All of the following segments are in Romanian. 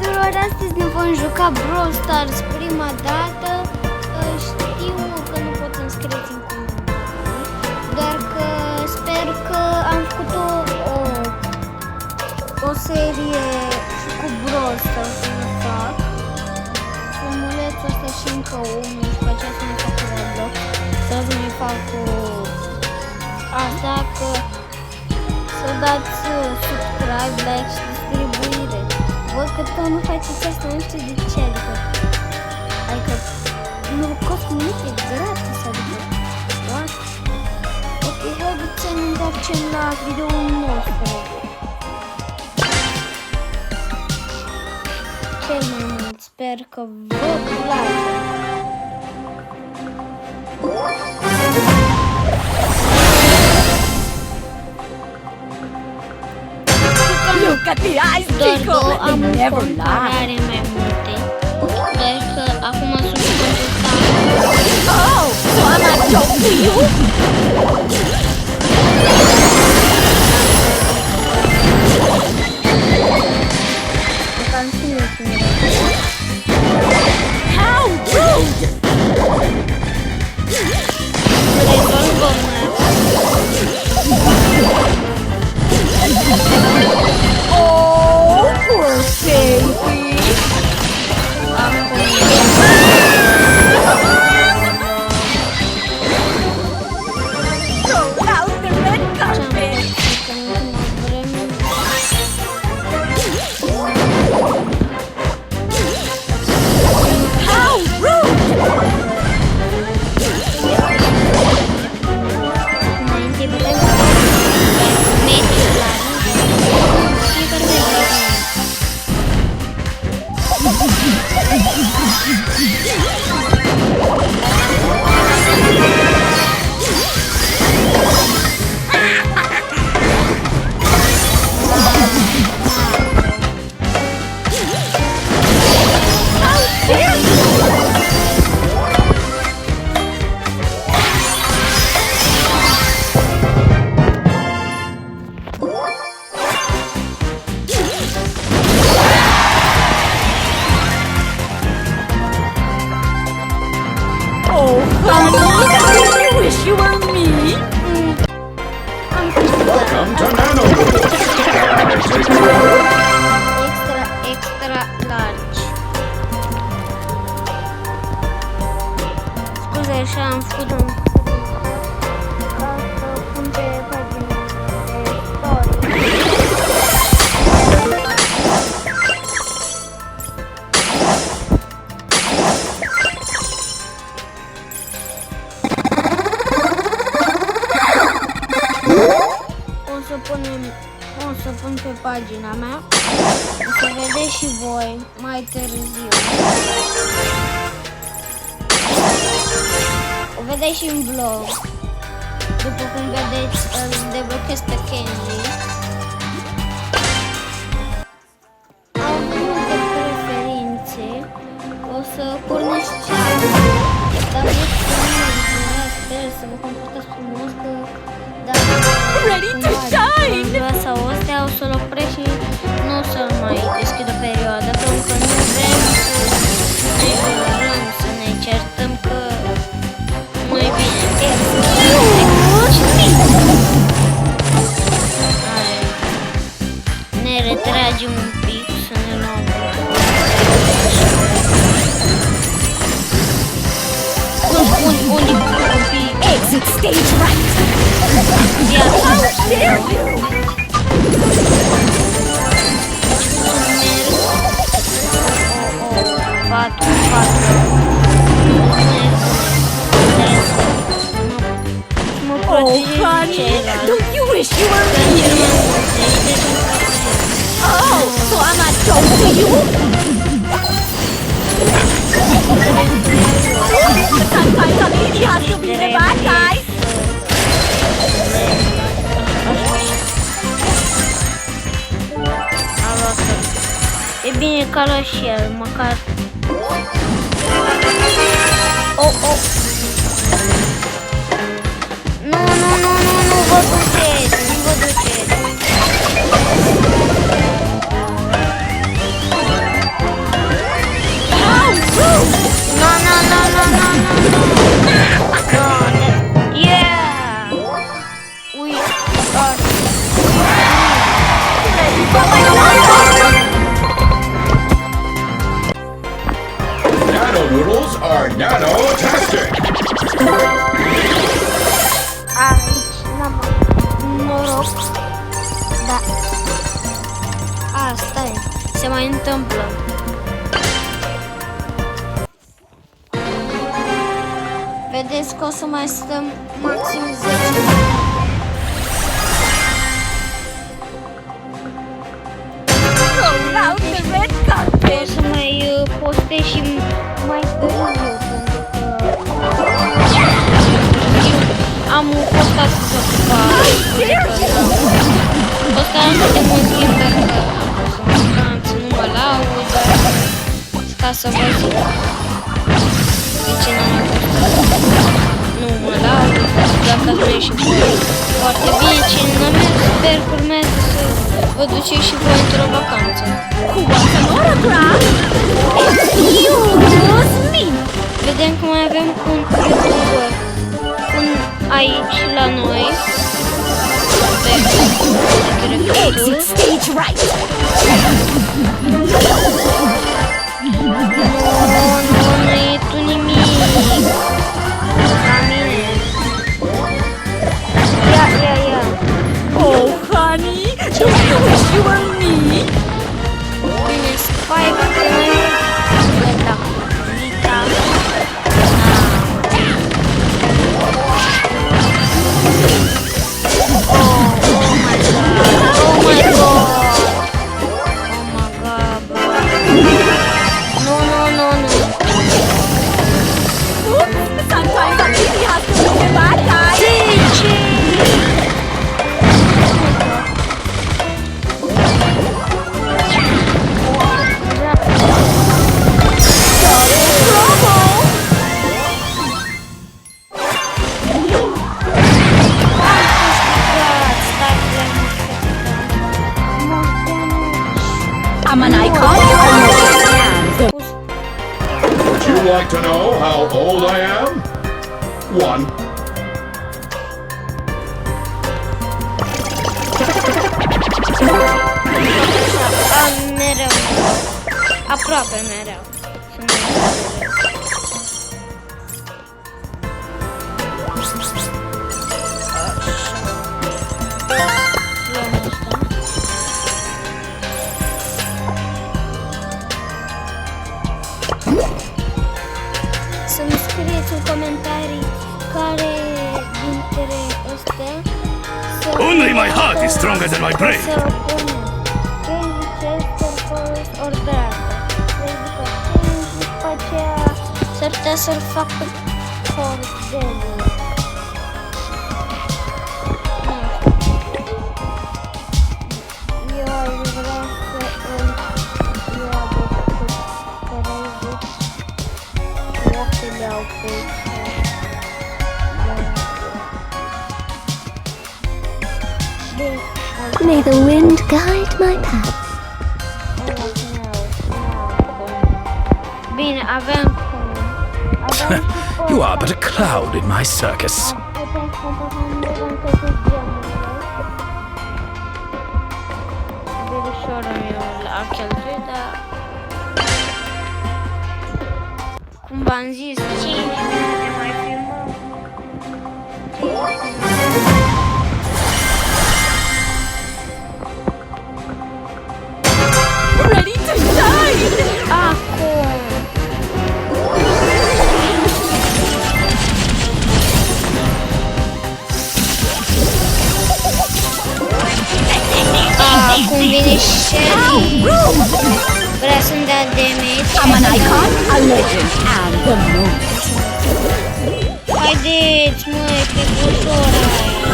dragilor, astăzi ne vom juca Brawl Stars prima dată. Știu că nu pot să-mi scrieți în comentarii, doar că sper că am făcut o serie și cu Brawl Stars să ne fac. Filmulețul ăsta și încă unul și pe aceea să ne fac Roblox. Să ne fac asta, că să dați subscribe, like și distribuire. Văd că tot nu faceți asta, nu știu de ce, adică nu costă nimic, e gratis, adică what? Ok, haideți să ne întoarcem la videoul nostru. Cel mai mult sper că vă place. Look at the eyes, Chico! Am They never comparare lie. mai multe. Sper că acum sunt consultat. Oh, so am I joke to you? How rude! Oh, poor baby! Throw out the red carpet! How rude! Oh, honey, you wish you were me. Welcome to Nano. Extra large. Scuze, așa am făcut un ca să pun pe pagina de story. O să pun pe pagina mea. O să vedeți și voi mai târziu. O vedeți și în vlog. După cum vedeți, îl deblochez pe Kenji. Am multe preferințe. O să pornesc chat. Dar sper să vă comportați frumos, că dacă Ready to shine! sau astea o să-l opresc și nu o să-l mai deschid o perioadă, pentru că nu vrem să ne jurăm, să ne certăm, că nu-i bine. Ne retragem un pic, să ne luăm un pic. Exit stage right! How dare you! Oh, honey, don't you wish you were me? Oh, so am I joke to you? Sometimes a lady has to be the bad guy. E bine ca la și el, măcar. Oh, oh. Nu, vă duceți, nu vă duceți. se mai întâmplă. Vedeți că o să mai stăm maxim 10 minute. O să mai postez și mai târziu, pentru că Am postat să fac. Postam foarte mult timp dacă nu mă laud, ca să vă zic de ce n-am mai postat. Nu mă laud, dacă ați mers și voi foarte bine, cine n-a mers, sper că urmează să vă duceți și voi într-o vacanță. Vedem că mai avem un youtuber aici la noi. Exit stage right. Nu e tu nimic. La mine. Ia. Oh, honey, don't you wish you were me? Bine, Spike, da. Vita. Sometimes a baby has to be a bad guy. I'm an icon. Would you like to know how old I am? 1. Mereu. Aproape mereu. Să-mi scrieți în comentarii care dintre astea Only my heart is stronger than my brain. să răpunem. Candy, Chester, Forest, ori Draco. Adică Candy și după aceea s-ar putea să-l fac pe Cordeliu. Eu aș vrea să îl ia de cărezit și o să le iau pe May the wind guide my path. Bine, avem cum. Avem și You are but a cloud in my circus. putem să comparăm încă cu gemurile. verișorul meu la cheltuit, dar cum v-am zis, 5 minute mai filmăm. Ready to shine! Acum! Acum vine Shelly. Vrea să-mi dea damage. I'm an icon, a legend, and the moon. Haideți, măi, pe bușora aia.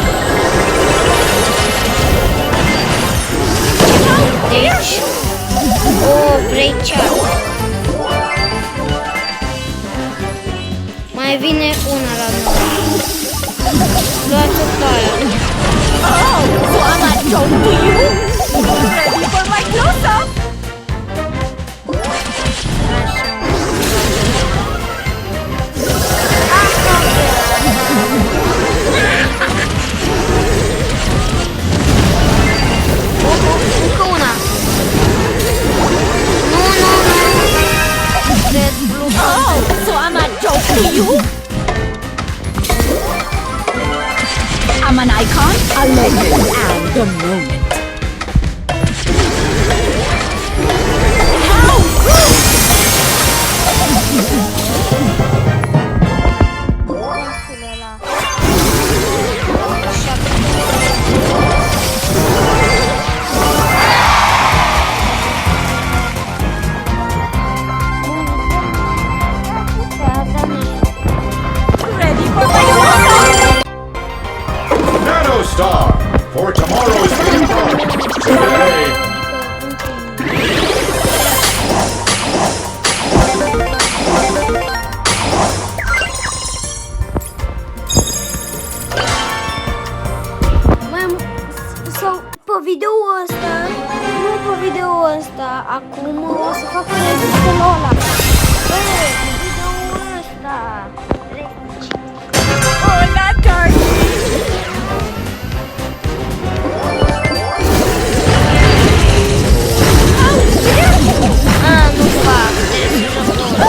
Deci, vrei cea. Mai vine una la noi. Luați-o pe aia. Oh, so I'm at home to you? Ready for my close-up? Încă una. Nu. Red, blue. Oh, so I'm at home to you? I'm an icon, a legend, and the moment. ăsta, acum o să fac rezistul ăla. Băi, videoul ăsta. Hola, darling! Nu fac, trebuie să joc două.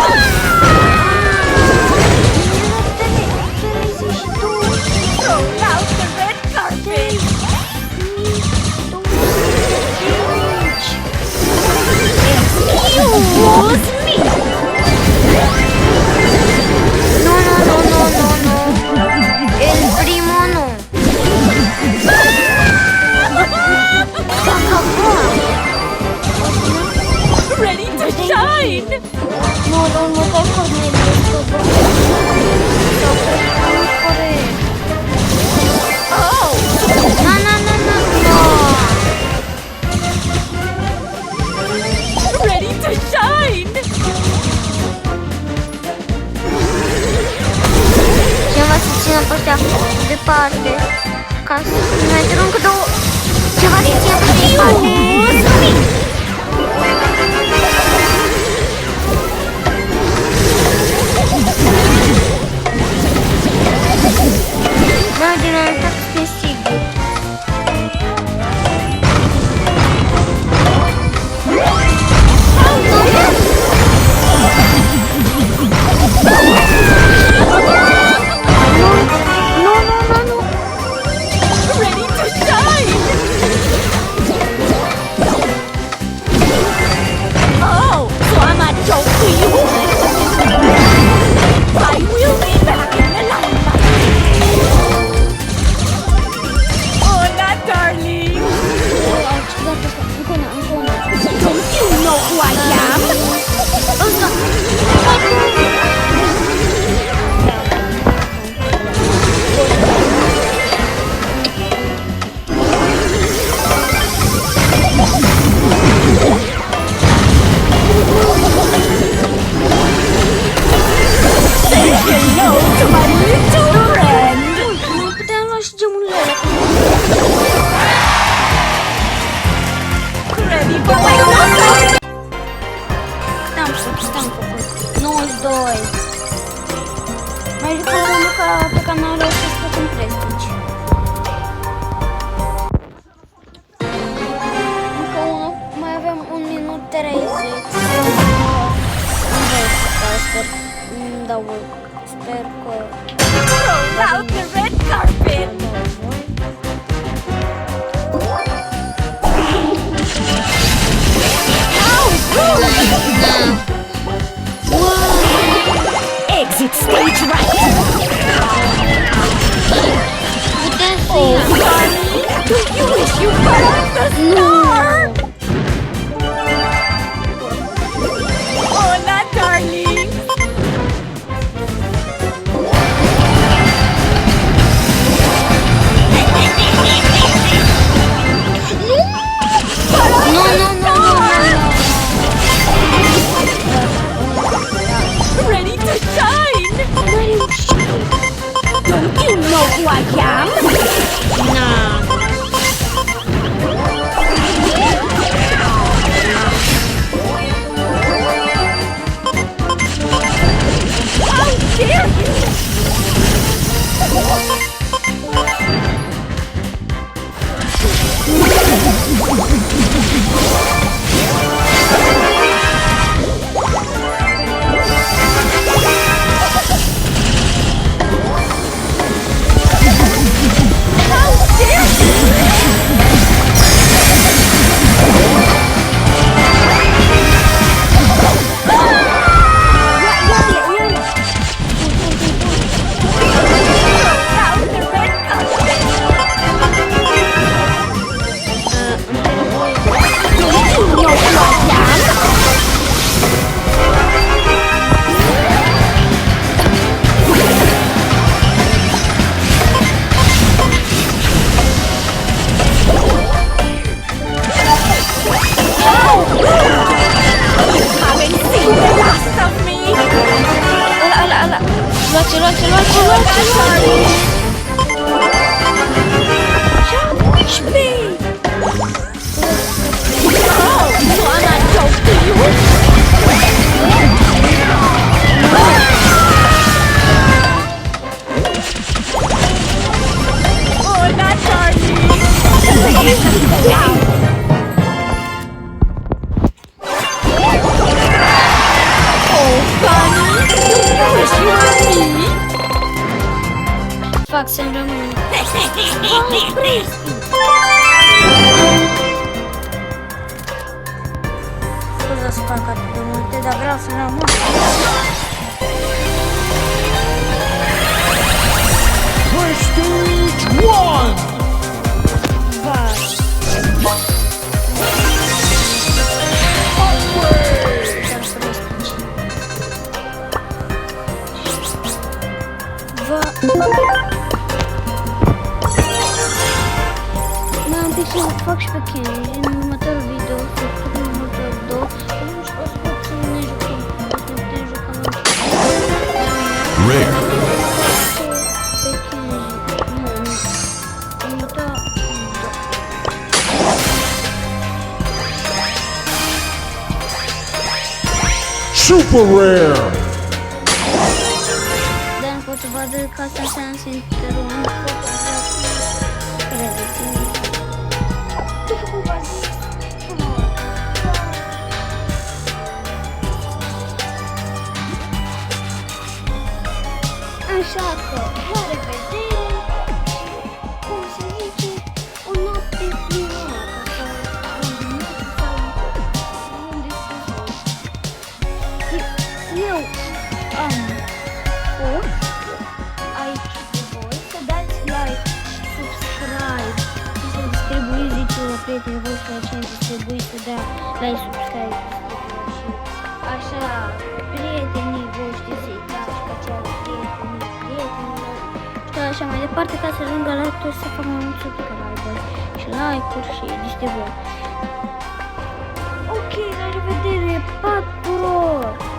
Roll out the red carpet! Excuse me! No. El primo no. Ready to shine! Nu, următor Corneliu. Oh! No. Ready to shine! Cineva să țină pe ăștia departe. Ca să mai trebuie încă două. Ceva să țină pe ăștia departe. Da, din asta sunt sigur. Nu. Ready to shine! Oh, so I'm a joke to you? I will be back in the limelight! Hola, darling! Încă una. Don't you know who I am? Say hello to my little friend! Nu puteam lua și gemurile alea. Ready for my close-up? Stam făcut. 92. Mai jucăm pe canalul ăsta să facem prestici. Încă unul, mai avem 1 minut 30. Sper că Roll out the red carpet! Exit stage right! Putem să Oh, darling! Do you wish you were on the star? Hola, darling! Ready to shine! Don't you know who I am? How dare you! How dare you! Round the red carpet! Don't you know who I am? Haven't seen the last of me! Ala. Luați. Sorry! Push me! Oh, so I'm fac să-mi rămân? Scuze să fac atât de multe, dar vreau să rămân. Prestige 1! Mai am pic să fac și pe Kenji în următorul video, să fac în următorul 2. Nu știu, o să fac să ne jucăm, o să ne putem juca Rick. pe Kenji. Nu, următorul 2. Super rare! Dar nu pot să vadă că asta înseamnă să interromp fotografii. Credeți-mi. După cum v-am zis, așa că, la revedere, cum se zice, o noapte minunată sau un dimineață sau unde eu am fost aici cu voi, să dați like, subscribe și să distribuiți zicul la prietenii voștri, la cine distribuiți să dea like, subscribe și așa prietenii voștri să-i dați ca cea prietenilor și așa mai departe ca să ajungă la toți să facă mai mulți subscriberi și like-uri și distribuiri. Ok, la revedere, pa tuturor!